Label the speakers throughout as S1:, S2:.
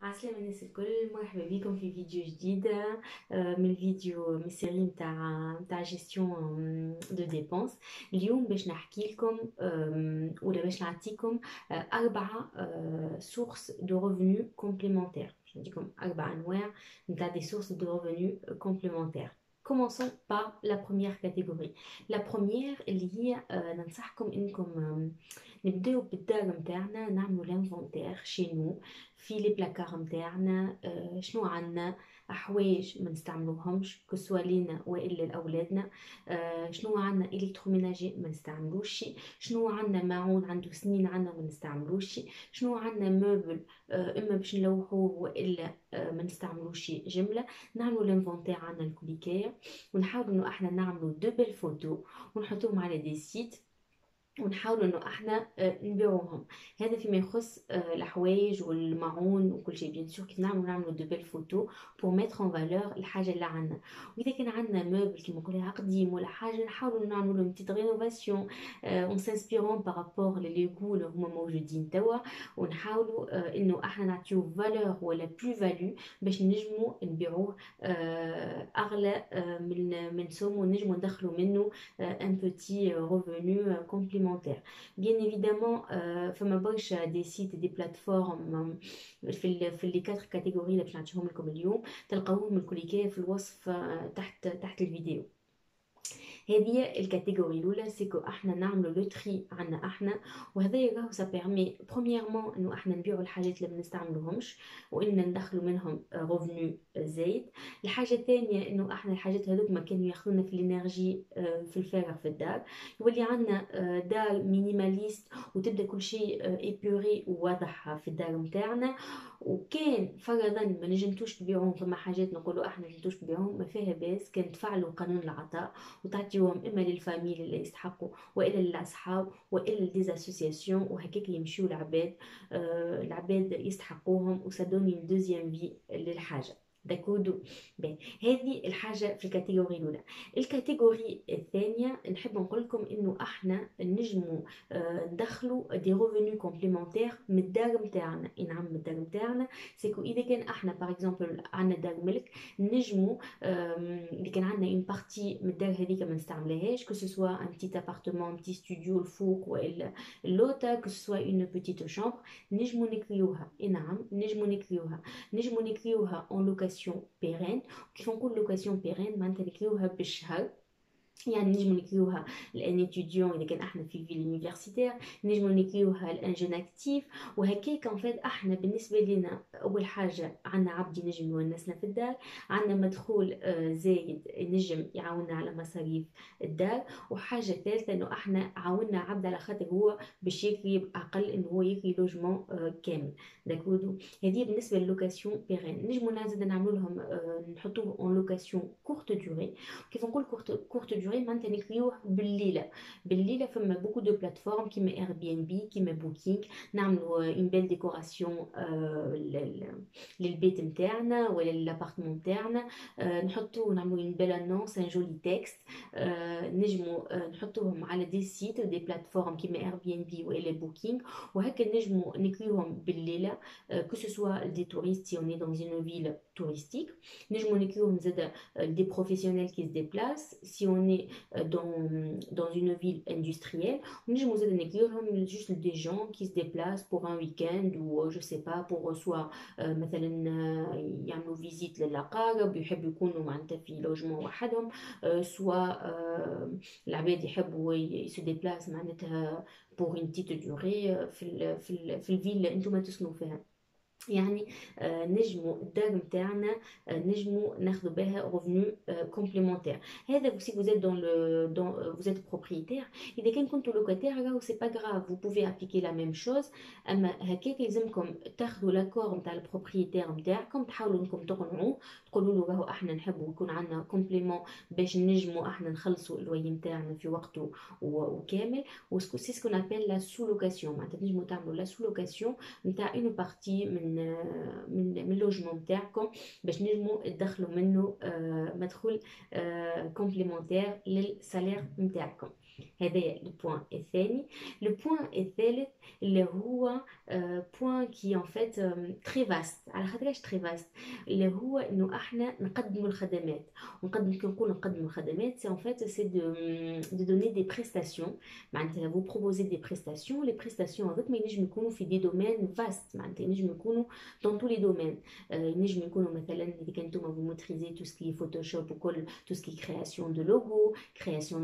S1: عسلامة الناس الكل، مرحبا بكم في فيديو جديد من الفيديو من السيري متاع جيستيون دو ديبونس. اليوم باش نحكي لكم ولا باش نعطيكم أربعة سورس دو ريفونو كومبليمونتير. باش نديكم أربع أنواع متاع دي سورس دو ريفونو كومبليمونتير. Commençons par la première catégorie. La première اللي هي ننصحكم انكم نبداو بالدار متاعنا، نعملوا لانفونتير شي نو في لي بلاكار متاعنا. شنو عندنا حوايج ما نستعملوهمش كسوا لينا والا لاولادنا. شنو عندنا الكتروميناجي ما نستعملوش، شنو عندنا معون عنده سنين عندنا ما نستعملوش، شنو عندنا موبل اما باش نلوحوه والا ما نستعملوش جمله. نعملوا لانفونتير عندنا الكليكايه ونحاولوا انه احنا نعملوا دو بيل فوتو ونحطوهم على دي سيت ونحاولوا انه احنا نبيعوهم. هذا فيما يخص الحوايج والمعون وكل شيء. بيان سور كيف نعملوا دو بيل فوتو بور ميتر اون فالور الحاجه اللي عندنا. واذا كان عندنا موبل كيما نقولها قديم ولا حاجه، نحاولوا نعملوا لهم بتيت رينوفاسيون اون سانسبيرون بارابور لي غو اللي هما موجودين توا، ونحاولوا انه احنا نعطيو فالور ولا بلو فاليو باش نجموا نبيعوه اغلى من سوم، ونجموا ندخلوا منه un petit revenu complémentaire. Bien évidemment, فما برشا دي سيت دي بلاتفورم في لي 4 كاتيجوري اللي باش نعطيهم لكم اليوم، تلقاوهم الكليكيه في الوصف تحت الفيديو. هذه الكاتيجوري الاولى سيكو احنا نعملوا لو تري عنا احنا، وهذا راهو سا بيرمي برومييرمون انه احنا نبيعوا الحاجات اللي ما نستعملوهمش وان ندخلوا منهم ريفونو زايد. الحاجه الثانيه انه احنا الحاجات هذوك ما كانوا ياخذونا في الانرجي في الفارغ في الدار، يولي عندنا دار مينيماليست وتبدا كل شيء ايبوري وواضح في الدار نتاعنا. وكان فرضا ما نجمتوش تبيعوهم، فما حاجات نقولوا احنا ما نجمتوش تبيعوهم ما فيها باس، كان تفعلوا قانون العطاء وتعطيوهم اما للفاميل اللي يستحقوا والا للاصحاب والا لديزاسوسياسيون، وهكاك يمشيو العباد. العباد يستحقوهم وسدوني دوزيام في للحاجه. داكودو بين هذه الحاجه في الكاتيجوري الاولى. الكاتيجوري الثانيه نحب نقول لكم انه احنا نجموا ندخلوا دي ريفونو كومبليمونتير من الدار نتاعنا. نعم من الدار نتاعنا سيكو اذا كان احنا باغ اكزومبل عندنا دار ملك، نجموا اللي كان عندنا اون بارتي من الدار هذيك ما نستعملهاش، كو سوا ان بتيت ابارتمون بتي ستوديو الفوق والا اللوتا، كو سوا اون بتيت شامبر، نجموا نكريوها. نعم نجموا نكريوها اون لوكاسيون بيرين. كيف نقول لوكاسيون بيرين معناتها نكريوها بالشهر، يعني نجمو نكريوها لان اتيديون اذا كان احنا في فيل يونيفرسيتير، نجمو نكريوها لان جون اكتيف. وهكاك ان فيت احنا بالنسبه لنا اول حاجه عندنا عبد ينجم يونسنا في الدار، عندنا مدخول زايد ينجم يعاوننا على مصاريف الدار، وحاجه ثالثه انه احنا عاوننا عبد على خاطر هو باش يكري اقل انه هو يكري لوجمون كامل. داكودو هذه بالنسبه للوكاسيون بيرين. نجمو نزيد نعملوا لهم نحطوه اون لوكاسيون كورت دوري. كيف نقول كورت دوري معناتها نكريوه بالليله فما بوكو دو بلاتفورم كيما اير بي ان بي كيما بوكينغ، نعملوا اون بيل ديكوراسيون للبيت نتاعنا ولا للابارتمون نتاعنا، نحطوه نعملوا اون بيل انونس ان جولي تكست. نجموا نحطوهم على دي سيت ودي بلاتفورم كيما اير بي ان بي ولا بوكينغ، وهكا نجموا نكريوهم بالليله كو سوا دي توريست سي اون دون اون فيل touristique. نجموا نكريوهم زاد des professionnels qui se déplacent si on est dans une ville industrielle. نجموا زاد نكريوهم juste des gens qui se déplacent pour un week-end ou je sais pas pour soit مثلا يعملوا فيزيت للأقارب، يحبوا يكونوا معناتها في لوجمون وحدهم، سوا العباد يحبوا يسو ديبلاس معناتها pour une petite durée في الفيل اللي انتم تسكنوا فيها. يعني نجموا الدار نتاعنا نجموا ناخذوا بها ريفونو كومبليمونتير. هذا سي vous êtes vous êtes propriétaire. اذا كان كنتوا لوكاتير راهو سي با غراف، vous pouvez appliquer la même chose. اما هكاك لازمكم تاخذوا لاكور نتاع البروبريتير نتاعكم، تحاولوا انكم تقنعوه، تقولوا له راهو احنا نحبوا يكون عندنا كومبليمون باش نجموا احنا نخلصوا اللوي نتاعنا في وقته وكامل. سي سكون ابل لا سو لوكاسيون، معناتها تنجموا تعملوا لا سو لوكاسيون نتاع اون بارتي من اللوجمون نتاعكم باش نجموا تدخلوا منه مدخول كومبليمونتير للسالير نتاعكم. هذا البوان الثاني. البوان الثالث اللي هو بوان كي en fait très vaste. على خاطرش très vaste اللي هو انه احنا نقدموا الخدمات. ونقدم كي نقول نقدموا الخدمات سي en fait c'est de donner des prestations. معناتها vous proposez des prestations. les prestations هذوك ما ينجم يكونوا في des domaines vastes. معناتها ينجم يكونوا dans tous les domaines. ينجم يكونوا مثلا اذا كان نتوما vous maîtrisez tout ce qui est Photoshop وكل tout ce qui est création de logo, création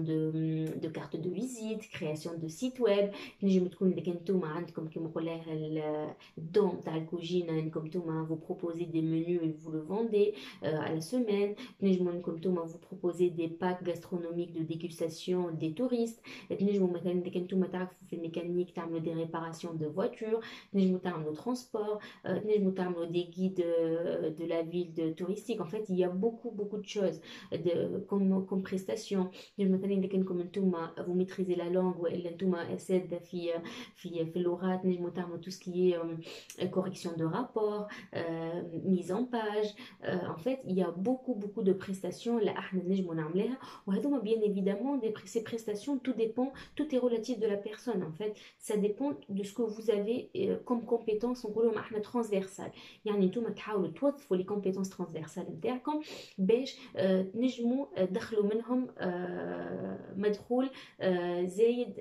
S1: de carte de visite, création de site web. تنجم تكون اذا كان نتوما عندكم كيما نقولها الدون تاع الكوجينه انكم نتوما vous proposez des menus et vous le vendez à la semaine. تنجموا انكم نتوما vous proposez des packs gastronomiques de dégustation des touristes. تنجموا مثلا اذا كان نتوما تعرفوا في الميكانيك تعملوا des réparations de voitures. تنجموا تعملوا transport. تنجموا تعملوا des guides de la ville de touristique. En fait il y a beaucoup de choses comme prestations. مثلا اذا كانكم نتوما vous maîtrisez la langue والا نتوما اساتذه في اللغات نجموا تعملوا tout ce qui est correction de rapport, mise en page. En fait il y a beaucoup de prestations اللي احنا نجموا نعملها. وهذوما bien évidemment ces prestations tout dépend, tout est relatif de la personne. En fait ça dépend de ce que vous avez comme compétences نقولوا احنا transversales. يعني نتوما تحاولوا توظفوا les compétences transversales نتاعكم باش نجموا تدخلوا منهم مدخول زايد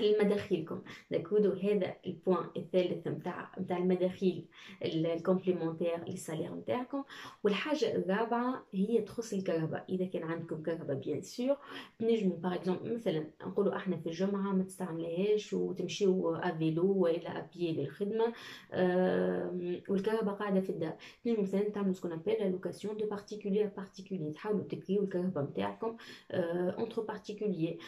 S1: للمداخيلكم. داكودو هذا البوان الثالث نتاع المداخيل الكومبليمونتير للسالير نتاعكم. والحاجه الرابعه هي تخص الكهرباء. اذا كان عندكم كهرباء بيان سور تنجموا باغ اكزومبل مثلا نقولوا احنا في الجمعه ما تستعمليهاش وتمشيو افيلو والا ابيي للخدمه والكهرباء قاعده في الدار. تنجموا مثلا تعملوا سكون ابل لوكاسيون دو بارتيكولي بارتيكولي. تحاولوا تكريو الكهرباء نتاعكم انتر بارتيكولي.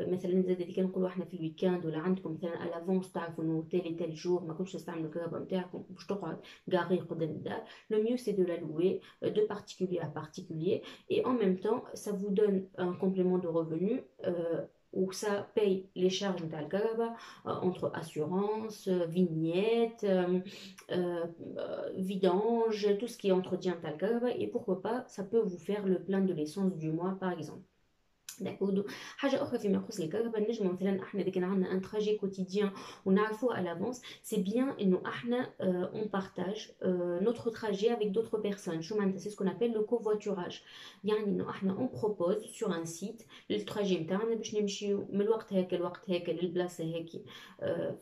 S1: مثلا زاد كي نقولوا احنا في الويكاند ولا عندكم مثلا الافونس تعرفوا انه تالي جور ما كنتش تستعملوا الكهرباء نتاعكم باش تقعد غاري قدام الدار. لو ميو سي دو لا لوer de particulier à particulier et en même temps ça vous donne un complément de revenu où ça paye les charges نتاع الكهرباء entre assurance, vignette, vidange, tout ce qui est entretien نتاع الكهرباء. et pourquoi pas ça peut vous faire le plein de l'essence du mois par exemple. داكودو. حاجه اخرى فيما يخص الكهرباء نجمو مثلا احنا اذا كان عندنا ان تراجي كوتيديان ونعرفوه على لافونس سي بيان انه احنا اون بارتاج نوتر تراجي افيك دوتر بيرسون. شو معناتها سي سكون ابل لو كوفواتوراج. يعني انه احنا اون بروبوز سور ان سيت التراجي نتاعنا باش نمشيو من الوقت هكا الوقت هكا للبلاصه هيك.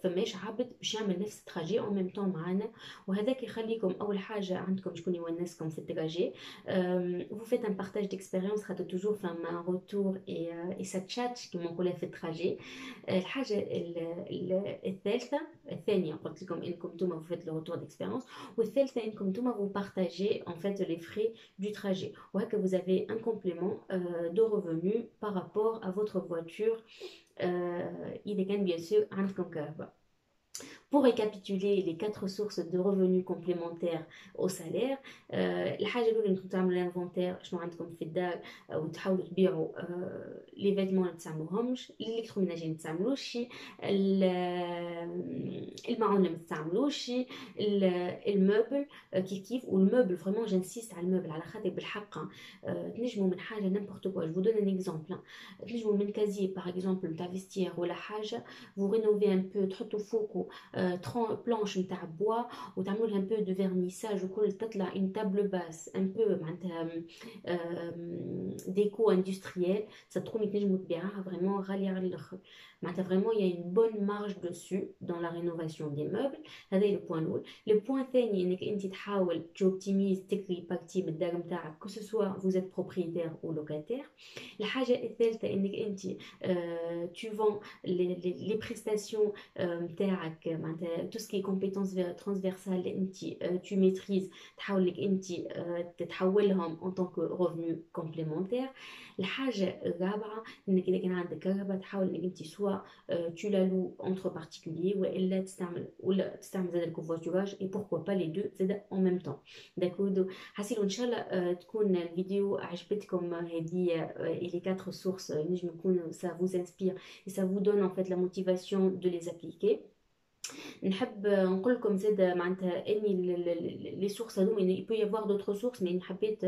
S1: فماش عبد باش يعمل نفس التراجي اون ميم طون معانا. وهذاك يخليكم اول حاجه عندكم شكون يونسكم في التراجي. vous faites un partage d'expérience خاطر toujours فما un retour et ça tchatche كما نقولها في التراجي. الحاجه الثالثه الثانيه قلت لكم انكم نتوما vous faites le retour d'expérience. والثالثه انكم نتوما vous partagez en fait les frais du trajet. وهكا vous avez un complément de revenu par rapport à votre voiture اذا كان bien sûr عندكم كهرباء. Pour récapituler les 4 sources de revenus complémentaires au salaire, الحاجة الأولى إنكم تعملوا الانفونتير شنو عندكم في الدار وتحاولوا تبيعوا لي فيتمون اللي تستعملوهمش، الإلكتروميناجي اللي تستعملوش، المعون اللي ما تستعملوش، الموبل كيف والموبل فريمون جانسيست على الموبل على خاطر بالحق تنجموا من حاجة نيمبورت كوا. جو دون ان اكزومبل. تنجموا من كازي باغ اكزومبل نتاع فيستير ولا حاجة vous rénovez un peu تحطوا فوقه بلانش نتاع بوا وتعملوا لها un peu de vernissage وكل تطلع une table basse un peu معناتها déco industriel. ça تكوني تنجموا تبيعوها فريمون غالية على الاخر. معناتها فريمون il y a une bonne marge dessus dans la rénovation des meubles. هذا هي البوان الاول. البوان الثاني انك انت تحاول توبتيميز تكري باكتي من الدار نتاعك كو سوسوا vous êtes propriétaire ou locataire. الحاجه الثالثه انك انت tu vends les prestations نتاعك معناتها tout ce qui est compétences transversales انت tu maîtrises تحاول لك انت تتحولهم en tant que revenu complémentaire. الحاجه الرابعه انك اذا كان عندك كهرباء تحاول انك انت سوا tu la loues entre particuliers والا تستعمل زاد الكوفواتوراج et pourquoi pas les deux زاد en même temps. داكودو. حاسيلو ان شاء الله تكون الفيديو عجبتكم هذه les 4 sources نجم يكون ça vous inspire et ça vous donne en fait la motivation de les appliquer. نحب نقول لكم زاد معناتها اني لي سورس هذوما il peut y avoir d'autres sources mais حبيت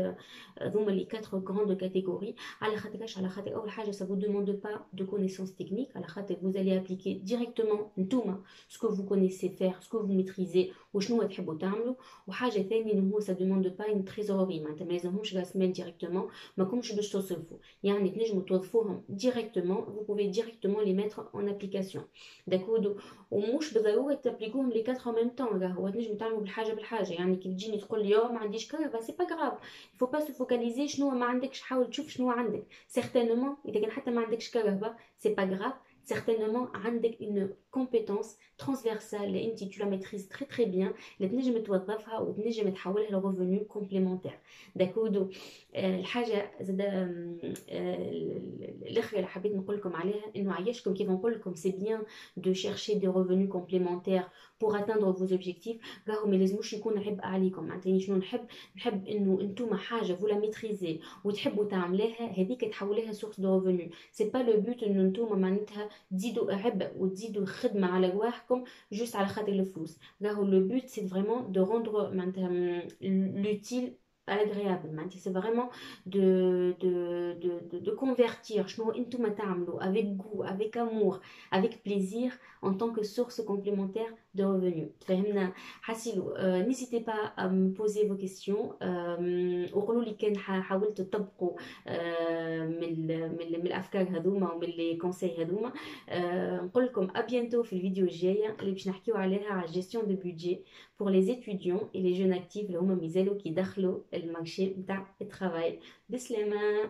S1: هذوما لي 4 grandes catégories على خاطرش على خاطر اول حاجه ça vous demande pas de connaissances techniques على خاطر vous allez appliquer directement نتوما ce que vous connaissez faire ce que vous maîtrisez وشنو تحبوا تعملوا وحاجه ثانيه انه هو ça demande pas une trésorerie معناتها ما لازمهمش راس مال ديريكتومون ماكمش باش تصرفوا يعني تنجموا توظفوهم directement vous pouvez directement les mettre en application داكودو ومش بالضروره تابليكوهم لي 4 en même temps هو تنجم تعملوا بالحاجه بالحاجه يعني كي تجيني تقول لي ما عنديش كهرباء سي با غراف faut pas se focaliser شنو ما عندكش حاول تشوف شنو عندك certainement اذا كان حتى ما عندكش كهرباء سي با غراف certainement عندك une compétence transversale اللي انت tu la maîtrises très très bien اللي تنجم توظفها وتنجم تحولها لريفوني كومبليمونتير داكودو الحاجه زاد الاخر اللي حبيت نقول لكم عليها انه عيشكم كيف نقول لكم سي بيان de chercher des revenus complémentaires pour atteindre vos objectifs راهو ما لازموش يكون عبء عليكم معناتها شنو نحب انه انتم حاجه فولا ميتريزي وتحبوا تعملوها هذيك تحوليها سورس دو ريفوني سي با لو بوت انه انتم معناتها تزيدوا عبء وتزيدوا خدمه على رواحكم جوست على خاطر الفلوس راهو لو بوت سي فريمون دو روندر معناتها l'utile agréable معناتها c'est vraiment de convertir شنو انتم تعملوا avec goût avec amour avec plaisir en tant que source complémentaire de revenus فهمنا حسيلو n'hésitez pas à me poser vos questions وقولوا لي كان حاولتوا تطبقوا من الافكار هذوما ومن لي كونساي هذوما نقول لكم à bientôt في الفيديو الجايه اللي باش نحكيو عليها على gestion de budget pour les étudiants et les jeunes actifs اللي هما مازالوا كي يدخلوا المارشي نتاع الترافاي. بسلامه.